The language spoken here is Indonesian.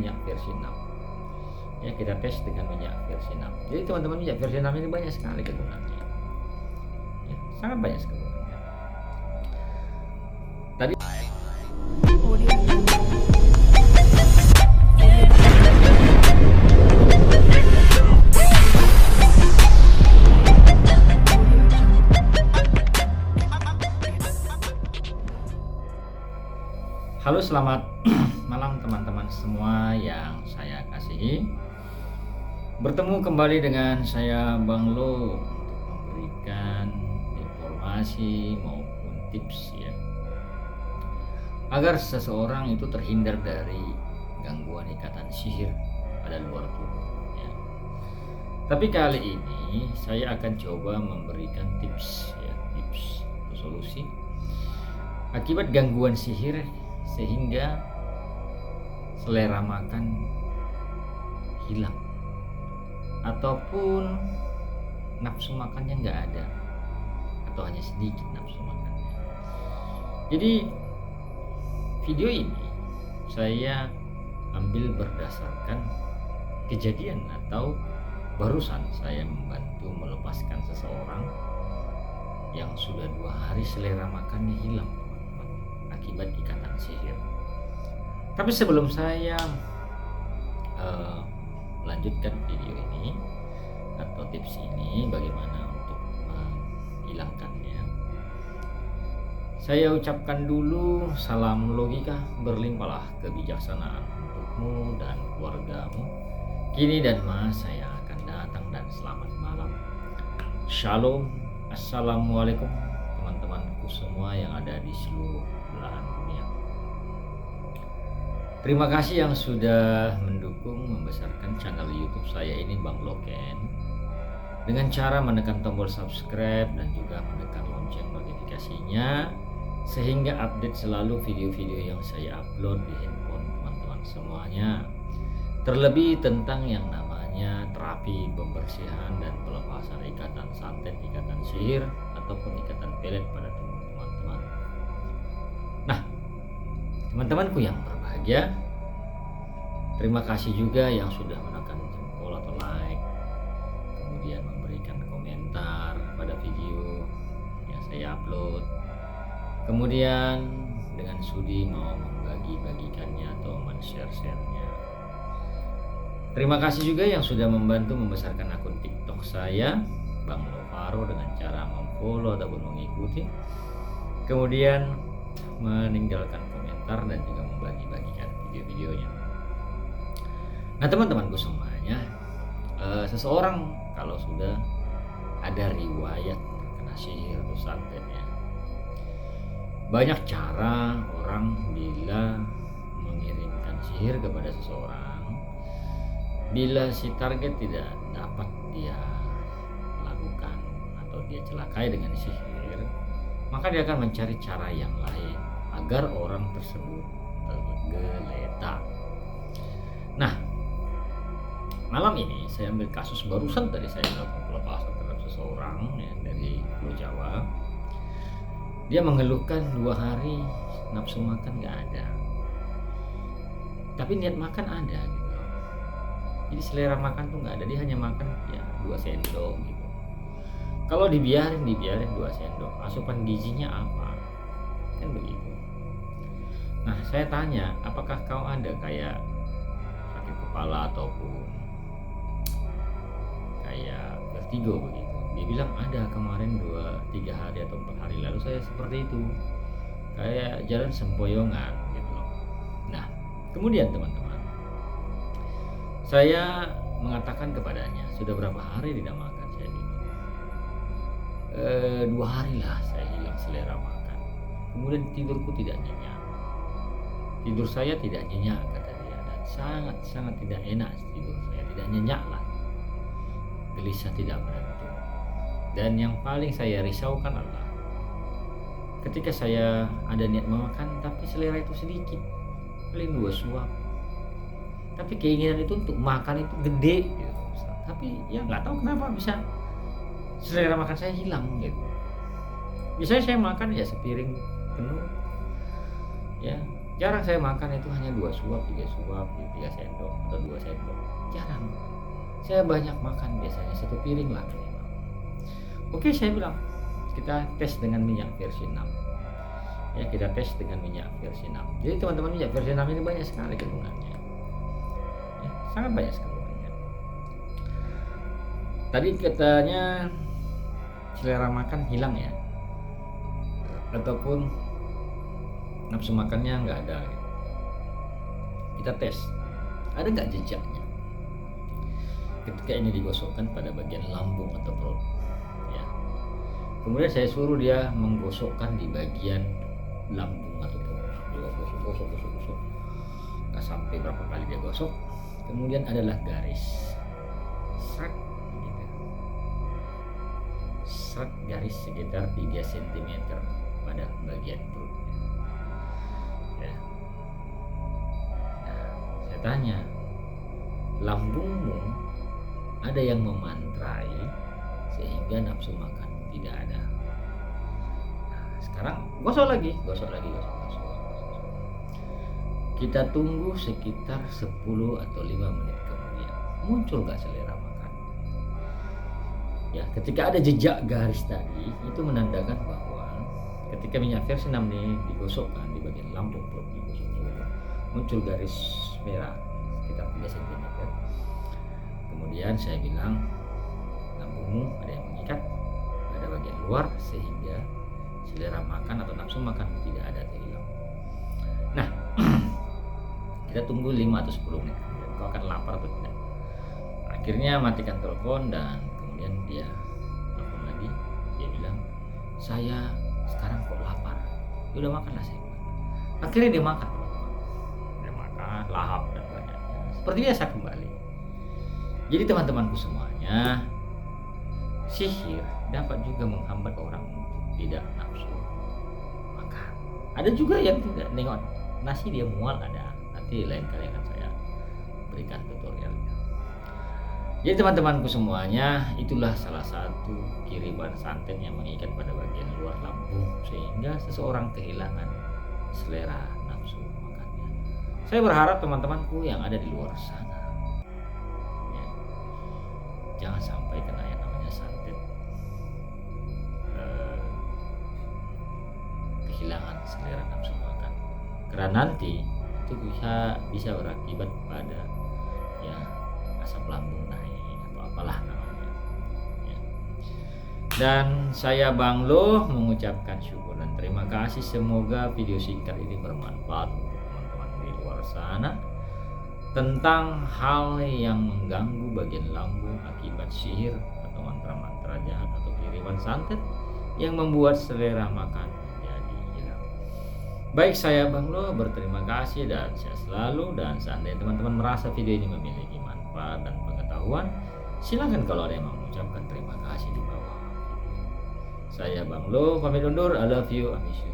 minyak versi 6. Ya, kita tes dengan minyak versi 6. Jadi teman-teman, minyak versi 6 ini banyak sekali kegunaannya. Ya, sangat banyak sekali. Tadi halo, selamat malam teman-teman semua yang saya kasihi. Bertemu kembali dengan saya Bang Lo untuk memberikan informasi maupun tips ya, agar seseorang itu terhindar dari gangguan ikatan sihir pada luar tubuh ya. Tapi kali ini saya akan coba memberikan tips ya, tips atau solusi akibat gangguan sihir sehingga selera makan hilang ataupun nafsu makannya nggak ada atau hanya sedikit nafsu makannya. Jadi video ini saya ambil berdasarkan kejadian atau barusan saya membantu melepaskan seseorang yang sudah 2 hari selera makannya hilang akibat ikatan sihir. Tapi sebelum saya lanjutkan video ini atau tips ini bagaimana untuk menghilangkannya, saya ucapkan dulu salam logika, berlimpahlah kebijaksanaan untukmu dan keluargamu kini dan masa yang akan datang, dan selamat malam. Shalom, assalamualaikum teman-temanku semua yang ada di seluruh belahan dunia. Terima kasih yang sudah mendukung membesarkan channel YouTube saya ini, Bang Loken, dengan cara menekan tombol subscribe dan juga menekan lonceng notifikasinya, sehingga update selalu video-video yang saya upload di handphone teman-teman semuanya. Terlebih tentang yang namanya terapi pembersihan dan pelepasan ikatan santet, ikatan sihir ataupun ikatan pelet pada tubuh teman-teman. Nah, teman-temanku yang berbahagia, terima kasih juga yang sudah menekan jempol atau like, kemudian memberikan komentar pada video yang saya upload, kemudian dengan sudi mau membagi-bagikannya atau men-share-nya. Terima kasih juga yang sudah membantu membesarkan akun TikTok saya, Bang Lovaro, dengan cara memfollow ataupun mengikuti, kemudian meninggalkan komentar dan juga membagi-bagikan video-videonya. Nah teman-temanku semuanya, seseorang kalau sudah ada riwayat terkena sihir atau santet ya, banyak cara orang bila mengirimkan sihir kepada seseorang. Bila si target tidak dapat dia lakukan atau dia celakai dengan sihir, maka dia akan mencari cara yang lain agar orang tersebut tergeletak. Nah, malam ini saya ambil kasus barusan tadi saya melakukan pelepasan terhadap seseorang ya, dari Pulau Jawa. Dia mengeluhkan 2 hari nafsu makan nggak ada, tapi niat makan ada gitu. Jadi selera makan tuh nggak ada, dia hanya makan ya 2 sendok gitu. Kalau dibiarin 2 sendok, asupan gizinya apa? Kan begitu. Nah saya tanya, apakah kau ada kayak sakit kepala ataupun kayak vertigo begitu? Dia bilang ada, kemarin 2-3 hari atau 4 hari lalu saya seperti itu, kayak jalan sempoyongan gitu loh. Nah kemudian teman-teman, saya mengatakan kepadanya, sudah berapa hari tidak makan? Saya bilang 2 hari lah saya hilang selera makan. Kemudian tidurku tidak nyenyak, tidur saya tidak nyenyak kata dia, dan sangat tidak enak tidur saya, tidak nyenyak lah, gelisah tidak menentu. Dan yang paling saya risaukan adalah ketika saya ada niat makan tapi selera itu sedikit, paling 2 suap, tapi keinginan itu untuk makan itu gede gitu. Tapi ya nggak tahu kenapa bisa selera makan saya hilang gitu. Biasanya saya makan ya sepiring penuh ya, Jarang saya makan itu hanya 2 suap, 3 suap, 3 sendok atau 2 sendok. Jarang. Saya banyak makan biasanya 1 piring lah minimal. Oke, saya bilang, kita tes dengan minyak versi 6. Ya, kita tes dengan minyak versi 6. Jadi teman-teman, minyak versi 6 ini banyak sekali kandungannya. Ya, sangat banyak sekali kandungannya. Tadi katanya selera makan hilang ya. Ataupun nafsu makannya nggak ada. Kita tes, ada nggak jejaknya ketika ini digosokkan pada bagian lambung atau perut ya. Kemudian saya suruh dia menggosokkan di bagian lambung atau perut. Dia gosok nggak sampai berapa kali dia gosok, kemudian adalah garis seret gitu. Seret garis sekitar 3 cm pada bagian perut. Tanya, lambungmu ada yang memantrai sehingga nafsu makan tidak ada. Nah, sekarang gosok lagi. Kita tunggu sekitar 10 atau 5 menit kemudian muncul nggak selera makan. Ya, ketika ada jejak garis tadi, itu menandakan bahwa ketika minyak versi 6 ini digosokkan di bagian lambung perut, muncul garis merah sekitar 3 cm. Kemudian saya bilang, lambungmu ada yang mengikat pada bagian luar sehingga selera makan atau nafsu makan tidak ada terhilang. Nah, kita tunggu 5 atau 10 menit kemudian kau akan lapar atau tidak. Akhirnya matikan telepon dan kemudian dia telepon lagi. Dia bilang, saya sekarang kok lapar. Ya udah makanlah saya. Akhirnya dia makan. Lahap dan banyaknya seperti biasa kembali. Jadi teman-temanku semuanya, sihir dapat juga menghambat orang tidak nafsu makan. Ada juga yang tidak nengok nasi dia mual, ada. Nanti lain kali akan saya berikan tutorialnya. Jadi teman-temanku semuanya, itulah salah satu kiriman santet yang mengikat pada bagian luar lambung sehingga seseorang kehilangan selera nafsu. Saya berharap teman-temanku yang ada di luar sana ya, jangan sampai kena yang namanya santet kehilangan selera nafsu makan, karena nanti itu bisa berakibat pada ya asam lambung naik atau apalah namanya ya. Dan saya Bang Lo mengucapkan syukur dan terima kasih. Semoga video singkat ini bermanfaat sana tentang hal yang mengganggu bagian lambung akibat sihir atau mantra-mantra jahat atau kiriman santet yang membuat selera makan menjadi hilang. Baik, saya Bang Lo berterima kasih dan sehat selalu. Dan seandainya teman-teman merasa video ini memiliki manfaat dan pengetahuan, silakan kalau ada yang mau mengucapkan terima kasih di bawah. Saya Bang Lo pamit undur. I love you, I miss you.